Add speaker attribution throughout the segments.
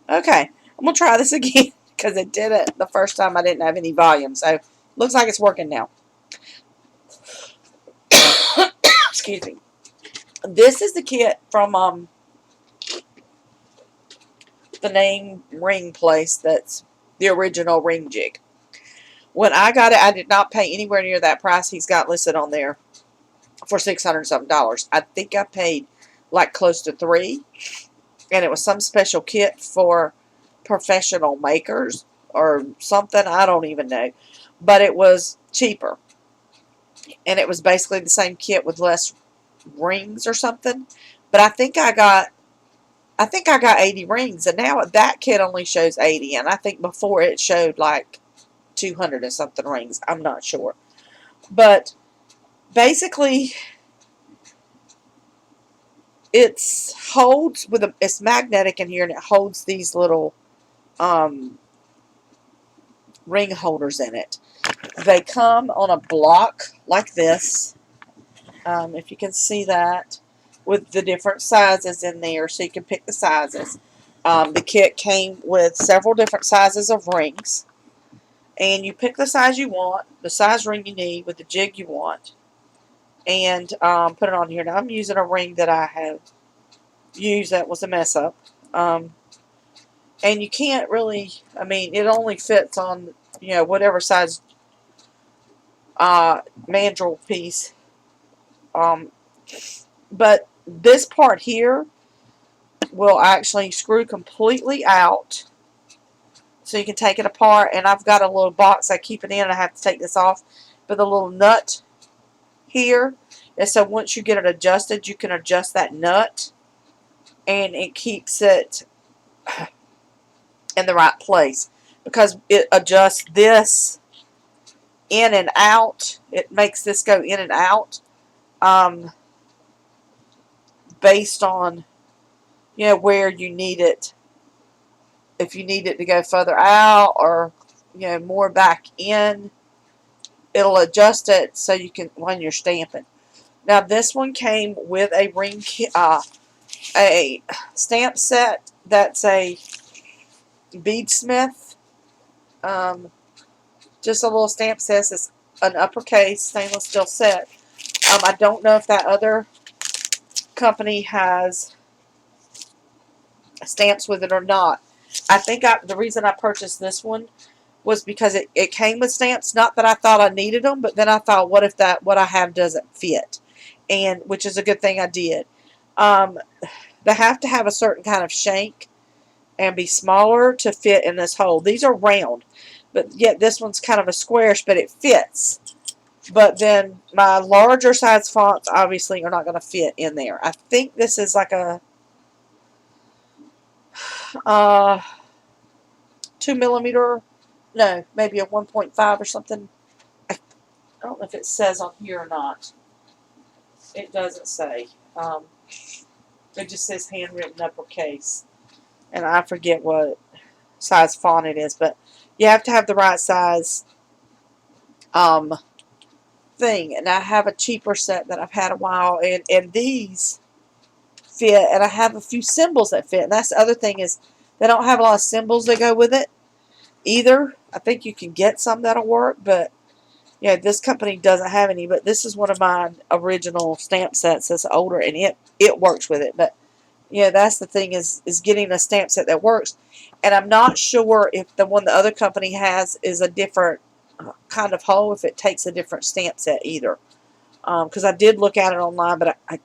Speaker 1: Okay, I'm going to try this again because it did it the first time I didn't have any volume. So, looks like it's working now. Excuse me. This is the kit from the name ring place that's the original ring jig. When I got it, I did not pay anywhere near that price he's got listed on there for $600 something. I think I paid like close to $3, and it was some special kit for professional makers or something. I don't even know, but it was cheaper, and it was basically the same kit with less rings or something. But I think I got 80 rings, and now that kit only shows 80, and I think before it showed like 200 and something rings. I'm not sure, but basically it's magnetic in here, and it holds these little um, ring holders in it. They come on a block like this, if you can see that, with the different sizes in there, so you can pick the sizes. The kit came with several different sizes of rings, and you pick the size you want, the size ring you need with the jig you want, and put it on here. Now I'm using a ring that I have used that was a mess up. And you can't really, I mean, it only fits on, whatever size mandrel piece. Um, but this part here will actually screw completely out, so you can take it apart. And I've got a little box I keep it in. I have to take this off. But the little nut here, and so once you get it adjusted, you can adjust that nut, and it keeps it in the right place, because it adjusts this in and out. It makes this go in and out um, based on where you need it. If you need it to go further out or more back in, it'll adjust it so you can when you're stamping. Now this one came with a a stamp set that's a beadsmith. Just a little stamp set. It's an uppercase stainless steel set. I don't know if that other company has stamps with it or not. I think the reason I purchased this one was because it came with stamps. Not that I thought I needed them, but then I thought, what if what I have doesn't fit? And which is a good thing I did. Um, they have to have a certain kind of shank and be smaller to fit in this hole. These are round, but yet this one's kind of a squarish, but it fits. But then my larger size fonts obviously are not going to fit in there. I think this is like a uh, 2 millimeter, no, maybe a 1.5 or something. I don't know if it says on here or not. It doesn't say. It just says handwritten uppercase, and I forget what size font it is, but you have to have the right size thing. And I have a cheaper set that I've had a while, and these fit, and I have a few symbols that fit. And that's the other thing, is they don't have a lot of symbols that go with it either. I think you can get some that'll work, but this company doesn't have any. But this is one of my original stamp sets that's older, and it works with it. But that's the thing, is getting a stamp set that works. And I'm not sure if the one the other company has is a different kind of hole, if it takes a different stamp set either. Because I did look at it online, but I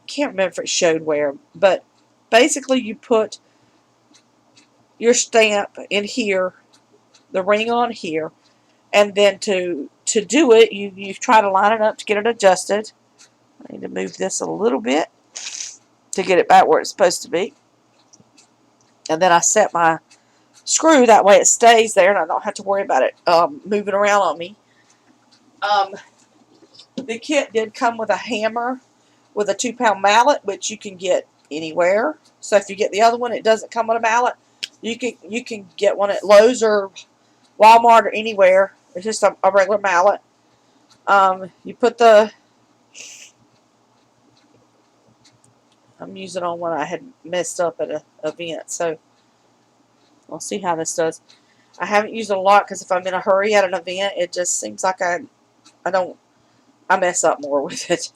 Speaker 1: can't remember if it showed where. But basically, you put your stamp in here, the ring on here, and then to do it, you try to line it up to get it adjusted. I need to move this a little bit to get it back where it's supposed to be. And then I set my screw, that way it stays there and I don't have to worry about it moving around on me. The kit did come with a hammer with a 2-pound mallet, which you can get anywhere. So if you get the other one, it doesn't come with a mallet. You can get one at Lowe's or Walmart or anywhere. It's just a regular mallet. You put I'm using on one I had messed up at an event, so We'll see how this does. I haven't used it a lot because if I'm in a hurry at an event, it just seems like I mess up more with it.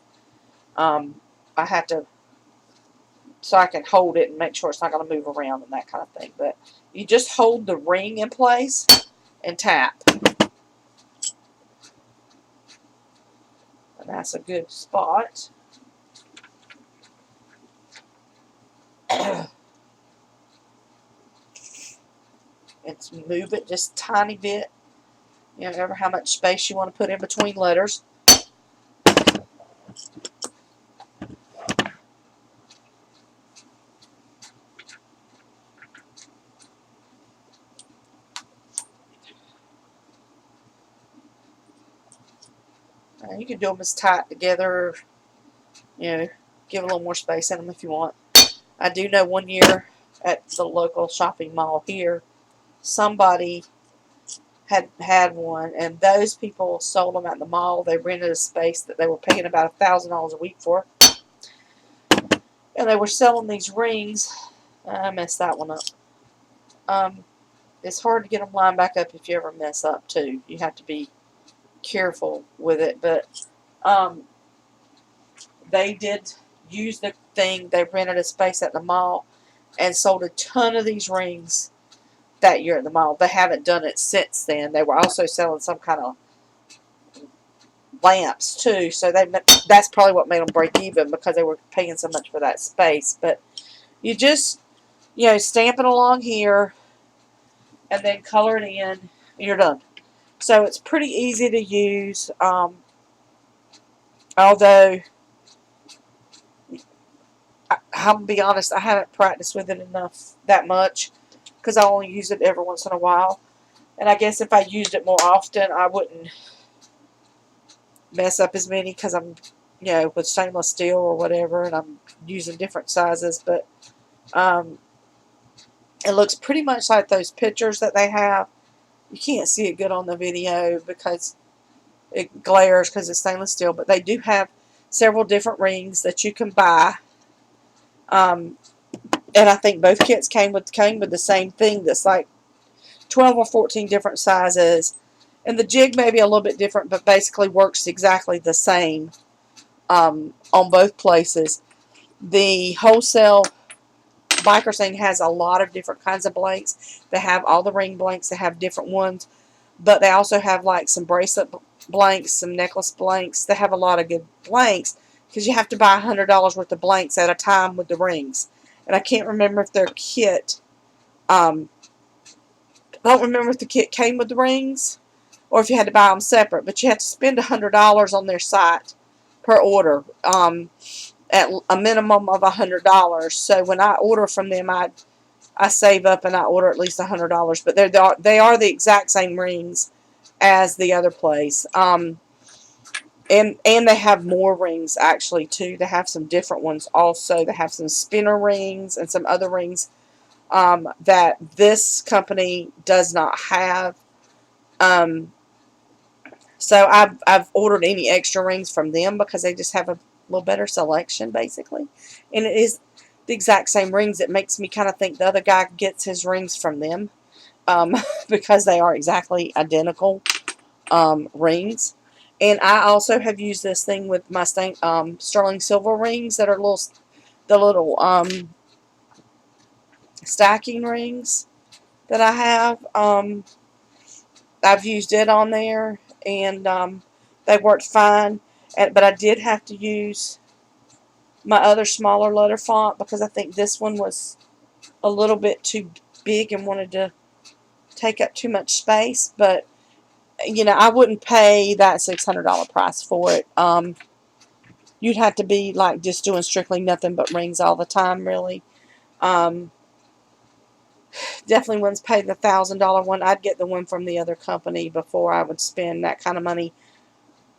Speaker 1: I have to, so I can hold it and make sure it's not going to move around and that kind of thing. But you just hold the ring in place and tap. And that's a good spot. And move it just a tiny bit. You know, ever how much space you want to put in between letters. You can do them as tight together, you know, give a little more space in them if you want. I do know one year at the local shopping mall here, somebody had one, and those people sold them at the mall. They rented a space that they were paying about $1,000 a week for, and they were selling these rings. I messed that one up. It's hard to get them lined back up if you ever mess up too. You have to be careful with it, but they did use the thing. They rented a space at the mall and sold a ton of these rings that year at the mall. They haven't done it since then. They were also selling some kind of lamps too, so that's probably what made them break even, because they were paying so much for that space. But you just, you know, stamp it along here and then color it in and you're done. So it's pretty easy to use, although I'll be honest, I haven't practiced with it enough that much, because I only use it every once in a while. And I guess if I used it more often, I wouldn't mess up as many, because I'm, you know, with stainless steel or whatever, and I'm using different sizes. But it looks pretty much like those pictures that they have. You can't see it good on the video because it glares because it's stainless steel, but they do have several different rings that you can buy. And I think both kits came with the same thing that's like 12 or 14 different sizes. And the jig may be a little bit different, but basically works exactly the same on both places. The wholesale biker thing has a lot of different kinds of blanks. They have all the ring blanks. They have different ones. But they also have like some bracelet blanks, some necklace blanks. They have a lot of good blanks, because you have to buy $100 worth of blanks at a time with the rings. And I can't remember if their kit, I don't remember if the kit came with the rings or if you had to buy them separate. But you have to spend $100 on their site per order, at a minimum of $100. So when I order from them, I save up and I order at least $100. But they are the exact same rings as the other place. And they have more rings actually too. They have some different ones also. They have some spinner rings and some other rings that this company does not have. So I've ordered any extra rings from them because they just have a little better selection basically. And it is the exact same rings. It makes me kind of think the other guy gets his rings from them, because they are exactly identical rings. And I also have used this thing with my sterling silver rings that are the little stacking rings that I have. I've used it on there, and they worked fine. But I did have to use my other smaller letter font because I think this one was a little bit too big and wanted to take up too much space. But you know, I wouldn't pay that $600 price for it. You'd have to be like just doing strictly nothing but rings all the time, really. Definitely wouldn't pay the $1,000 one. I'd get the one from the other company before I would spend that kind of money.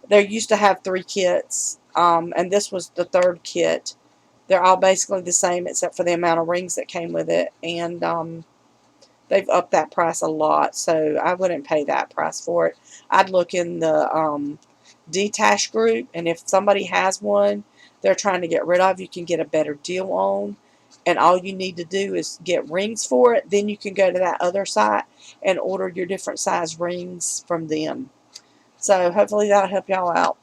Speaker 1: They used to have 3 kits, and this was the 3rd kit. They're all basically the same except for the amount of rings that came with it, and they've upped that price a lot, so I wouldn't pay that price for it. I'd look in the Detash group, and if somebody has one they're trying to get rid of, you can get a better deal on, and all you need to do is get rings for it. Then you can go to that other site and order your different size rings from them. So hopefully that'll help y'all out.